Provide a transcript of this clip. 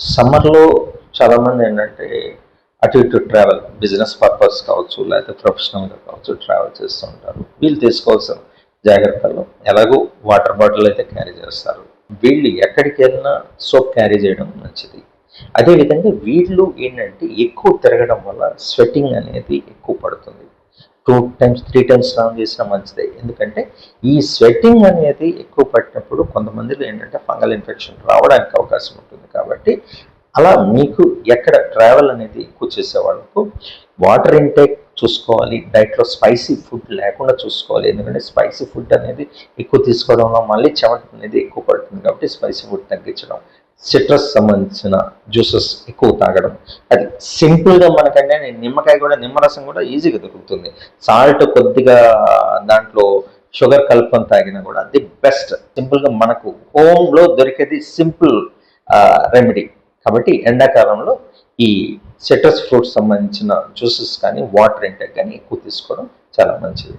సమ్మర్‌లో చాలామంది ఏంటంటే అటు ఇటు ట్రావెల్ బిజినెస్ పర్పస్ కావచ్చు, లేకపోతే ప్రొఫెషనల్‌గా కావచ్చు ట్రావెల్ చేస్తూ ఉంటారు. వీళ్ళు తీసుకోవాల్సిన జాగ్రత్తలు ఎలాగో వాటర్ బాటిల్ అయితే క్యారీ చేస్తారు. వీళ్ళు ఎక్కడికెళ్ళినా సోప్ క్యారీ చేయడం మంచిది. అదేవిధంగా వీళ్ళు ఏంటంటే ఎక్కువ తిరగడం వల్ల స్వెటింగ్ అనేది ఎక్కువ పడుతుంది. 2 టైమ్స్, 3 టైమ్స్ స్నానం చేసినా మంచిదే. ఎందుకంటే ఈ స్వెటింగ్ అనేది ఎక్కువ పట్టినప్పుడు కొంతమందిలో ఏంటంటే ఫంగల్ ఇన్ఫెక్షన్ రావడానికి అవకాశం ఉంటుంది. కాబట్టి అలా మీకు ఎక్కడ ట్రావెల్ అనేది ఎక్కువ చేసే వాళ్ళకు వాటర్ ఇంటేక్ చూసుకోవాలి. డైట్‌లో స్పైసీ ఫుడ్ లేకుండా చూసుకోవాలి. ఎందుకంటే స్పైసీ ఫుడ్ అనేది ఎక్కువ తీసుకోవడం వల్ల మళ్ళీ చెమట అనేది ఎక్కువ పడుతుంది. కాబట్టి స్పైసీ ఫుడ్ తగ్గించడం. సిట్రస్ సంబంధించిన జ్యూసెస్ ఎక్కువ తాగడం. అది సింపుల్‌గా మనకంటే నిమ్మకాయ కూడా నిమ్మరసం కూడా ఈజీగా దొరుకుతుంది. సాల్ట్ కొద్దిగా దాంట్లో షుగర్ కలుపుకొని తాగినా కూడా ది బెస్ట్. సింపుల్‌గా మనకు హోమ్‌లో దొరికేది సింపుల్ రెమెడీ. కాబట్టి ఎండాకాలంలో ఈ సిట్రస్ ఫ్రూట్స్ సంబంధించిన జ్యూసెస్ కానీ, వాటర్ ఇంటేక్ కానీ ఎక్కువ తీసుకోవడం చాలా మంచిది.